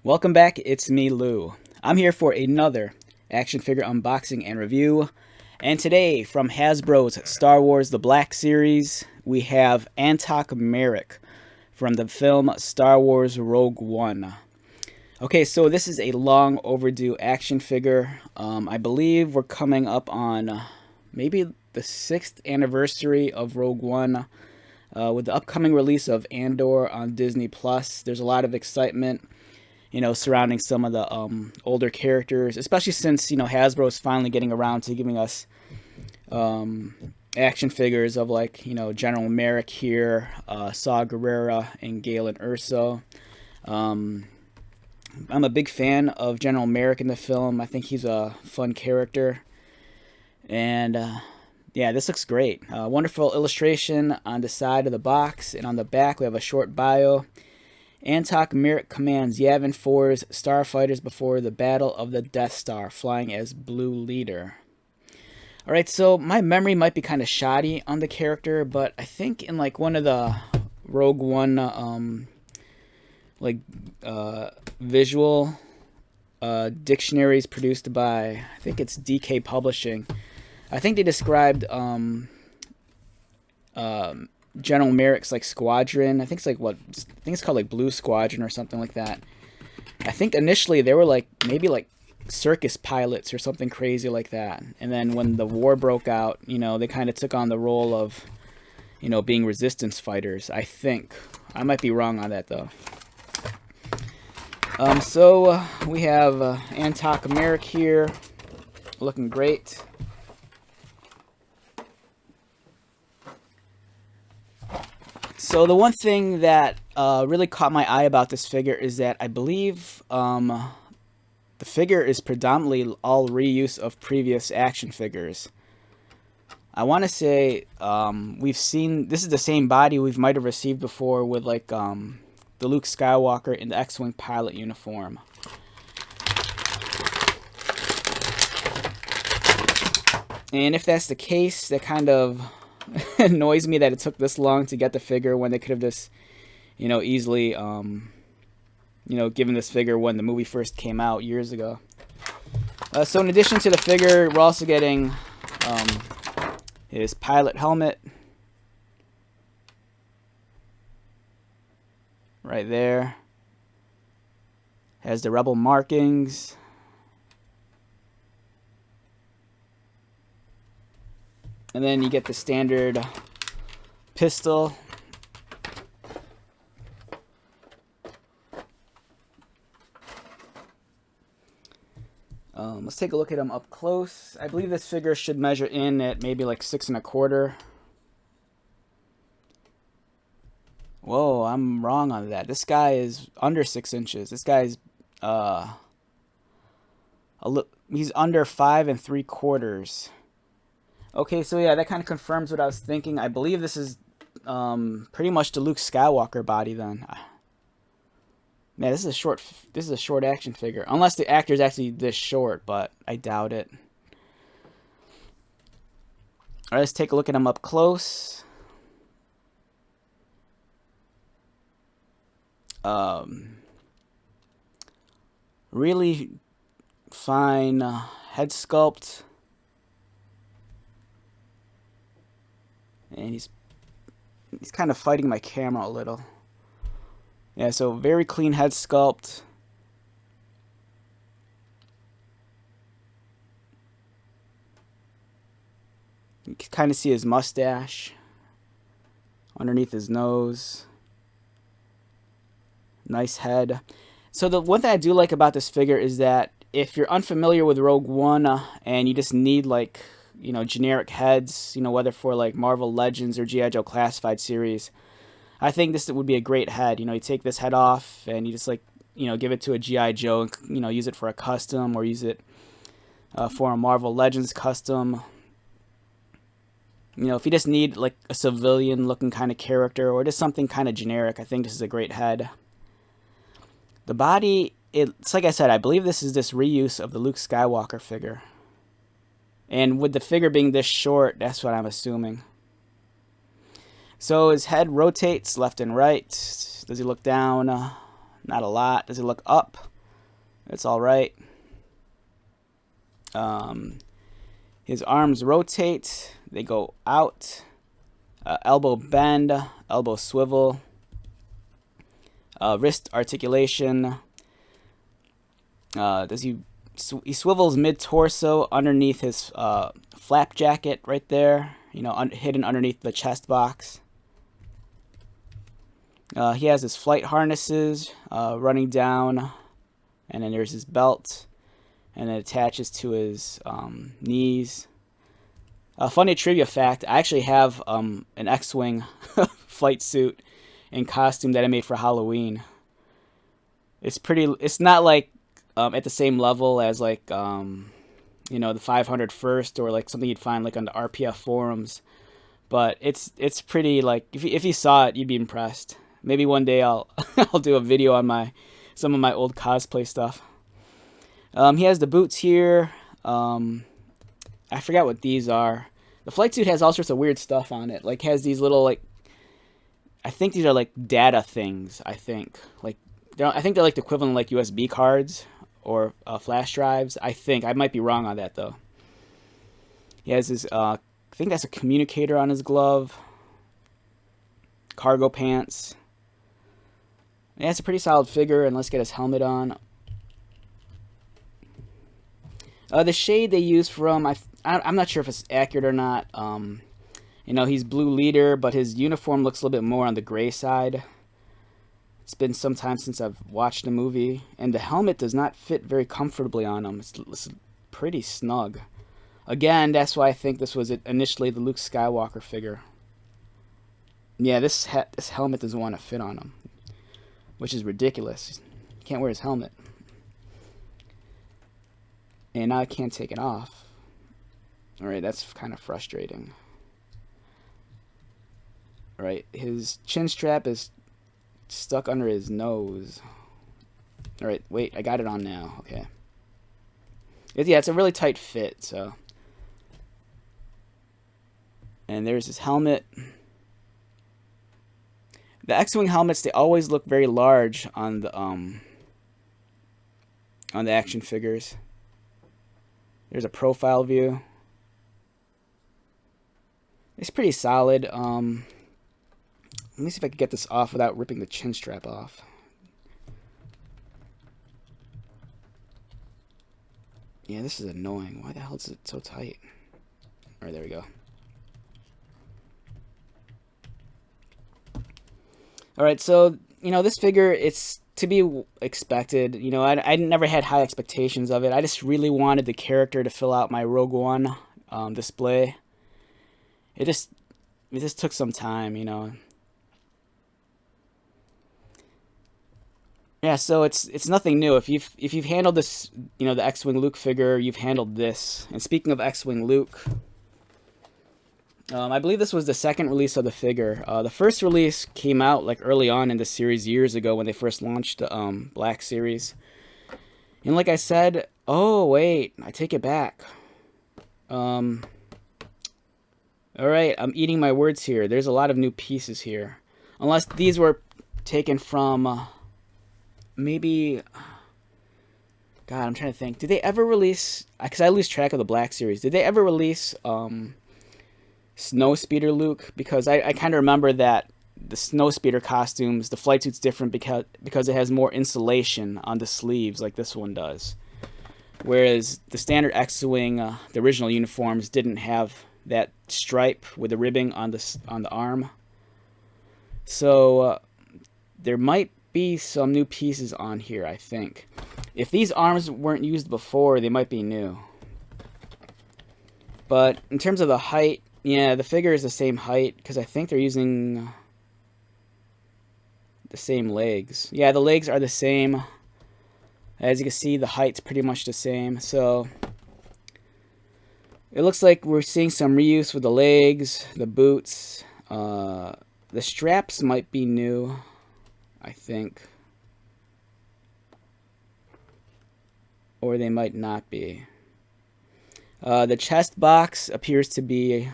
Welcome back, it's me, Lou. I'm here for another action figure unboxing and review. And today, from Hasbro's Star Wars The Black Series, we have Antoc Merrick from the film Star Wars Rogue One. Okay, so this is a long overdue action figure. I believe we're coming up on maybe the 6th anniversary of Rogue One. With the upcoming release of Andor on Disney Plus, there's a lot of excitement, surrounding some of the older characters, especially since, Hasbro's finally getting around to giving us action figures of, like, General Merrick here, Saw Gerrera, and Galen Erso. I'm a big fan of General Merrick in the film. I think he's a fun character. And, yeah, this looks great. Wonderful illustration on the side of the box, and on the back we have a short bio. Antoc Merrick commands Yavin 4's starfighters before the Battle of the Death Star, flying as Blue Leader. Alright, so my memory might be kind of shoddy on the character, but I think in like one of the Rogue One visual dictionaries produced by, I think it's DK Publishing, I think they described General Merrick's like squadron. I think it's called like Blue Squadron or something like that. I think initially they were like maybe like circus pilots or something crazy like that. And then when the war broke out, they kind of took on the role of, being resistance fighters. I think I might be wrong on that though. So we have Antoc Merrick here, looking great. So the one thing that really caught my eye about this figure is that I believe the figure is predominantly all reuse of previous action figures. I want to say we've seen, this is the same body we might have received before with like the Luke Skywalker in the X-Wing pilot uniform. And if that's the case, that kind of annoys me that it took this long to get the figure when they could have just, easily, given this figure when the movie first came out years ago. So in addition to the figure, we're also getting his pilot helmet. Right there. Has the rebel markings. And then you get the standard pistol. Let's take a look at him up close. I believe this figure should measure in at maybe like 6 1/4. Whoa, I'm wrong on that. This guy is under 6 inches. This guy's he's under 5 3/4. Okay, so yeah, that kind of confirms what I was thinking. I believe this is pretty much the Luke Skywalker body then. Man, this is a short action figure. Unless the actor is actually this short, but I doubt it. Alright, let's take a look at him up close. Really fine head sculpt. And he's kind of fighting my camera a little. Yeah, so very clean head sculpt. You can kind of see his mustache underneath his nose. Nice head. So the one thing I do like about this figure is that if you're unfamiliar with Rogue One and you just need like generic heads, whether for like Marvel Legends or G.I. Joe Classified series, I think this would be a great head. You take this head off and you just like, give it to a G.I. Joe and, use it for a custom or use it for a Marvel Legends custom. If you just need like a civilian looking kind of character or just something kind of generic, I think this is a great head. The body, it's like I said, I believe this is this reuse of the Luke Skywalker figure. And with the figure being this short, that's what I'm assuming. So his head rotates left and right. Does he look down? Not a lot. Does he look up? It's all right. His arms rotate. They go out. Elbow bend. Elbow swivel. Wrist articulation. He swivels mid-torso underneath his flap jacket right there. Hidden underneath the chest box. He has his flight harnesses running down, and then there's his belt, and it attaches to his knees. Funny trivia fact, I actually have an X-Wing flight suit and costume that I made for Halloween. It's not like at the same level as like the 501st or like something you'd find like on the RPF forums, but it's pretty, like if you saw it, you'd be impressed. Maybe one day I'll I'll do a video on some of my old cosplay stuff. He has the boots here. I forgot what these are. The flight suit has all sorts of weird stuff on it. Like has these little I think these are like data things. I think they're like the equivalent of like USB cards or flash drives. I think I might be wrong on that though. He has his I think that's a communicator on his glove. Cargo pants. Yeah, it's a pretty solid figure, and let's get his helmet on. The shade they use from, I'm not sure if it's accurate or not. He's blue leader, but his uniform looks a little bit more on the gray side. It's been some time since I've watched the movie, and the helmet does not fit very comfortably on him. It's pretty snug. Again, that's why I think this was initially the Luke Skywalker figure. Yeah, this helmet doesn't want to fit on him, which is ridiculous. He can't wear his helmet. And now I can't take it off. Alright, that's kind of frustrating. Alright, his chin strap is stuck under his nose. Alright, wait, I got it on now. Okay. Yeah, it's a really tight fit, so. And there's his helmet. The X-Wing helmets, they always look very large on the action figures. There's a profile view. It's pretty solid. Let me see if I can get this off without ripping the chin strap off. Yeah, this is annoying. Why the hell is it so tight? Alright, there we go. Alright, so, this figure, it's to be expected. I never had high expectations of it. I just really wanted the character to fill out my Rogue One display. It just took some time, Yeah, so it's nothing new. If you've handled this, the X-Wing Luke figure, you've handled this. And speaking of X-Wing Luke, I believe this was the second release of the figure. The first release came out like early on in the series years ago when they first launched the Black Series. And like I said, oh wait, I take it back. Alright, I'm eating my words here. There's a lot of new pieces here. Unless these were taken from maybe... God, I'm trying to think. Did they ever release... Because I lose track of the Black Series. Did they ever release Snowspeeder Luke? Because I kind of remember that the Snowspeeder costumes, the flight suit's different because it has more insulation on the sleeves like this one does. Whereas the standard X-Wing, the original uniforms, didn't have that stripe with the ribbing on the arm. So there might be some new pieces on here, I think. If these arms weren't used before, they might be new. But in terms of the height, yeah, the figure is the same height because I think they're using the same legs. Yeah, the legs are the same. As you can see, the height's pretty much the same. So it looks like we're seeing some reuse with the legs, the boots. The straps might be new, I think. Or they might not be. The chest box appears to be,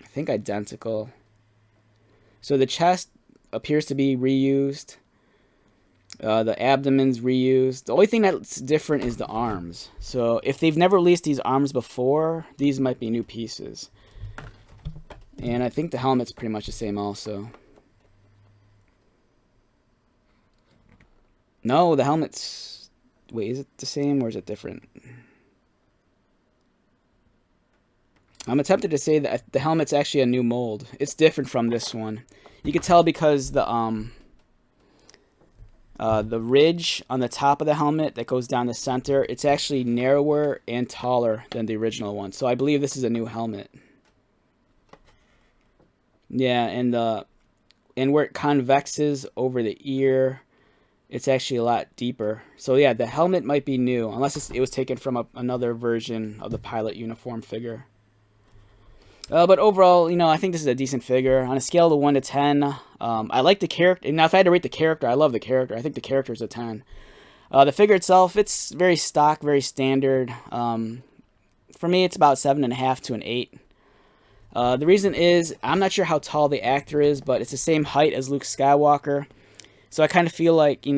I think, identical. So the chest appears to be reused. The abdomen's reused. The only thing that's different is the arms. So if they've never released these arms before, these might be new pieces. And I think the helmet's pretty much the same also. No, the helmet's... Wait, is it the same or is it different? I'm tempted to say that the helmet's actually a new mold. It's different from this one. You can tell because the ridge on the top of the helmet that goes down the center, it's actually narrower and taller than the original one. So I believe this is a new helmet. Yeah, and where it convexes over the ear, it's actually a lot deeper. So yeah, the helmet might be new, unless it was taken from another version of the pilot uniform figure. But overall, I think this is a decent figure. On a scale of 1 to 10, I like the character. Now, if I had to rate the character, I love the character. I think the character is a 10. The figure itself, it's very stock, very standard. For me, it's about 7.5 to an 8. The reason is, I'm not sure how tall the actor is, but it's the same height as Luke Skywalker. So I kind of feel like, to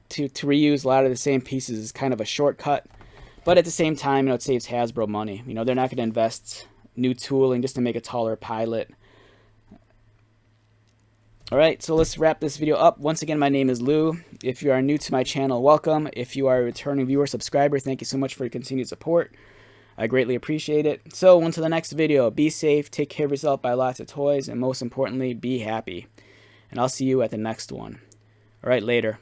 reuse a lot of the same pieces is kind of a shortcut. But at the same time, it saves Hasbro money. They're not going to invest new tooling just to make a taller pilot. Alright, so let's wrap this video up. Once again, my name is Lou. If you are new to my channel, welcome. If you are a returning viewer, subscriber, thank you so much for your continued support. I greatly appreciate it. So, until the next video, be safe, take care of yourself, buy lots of toys, and most importantly, be happy. And I'll see you at the next one. Alright, later.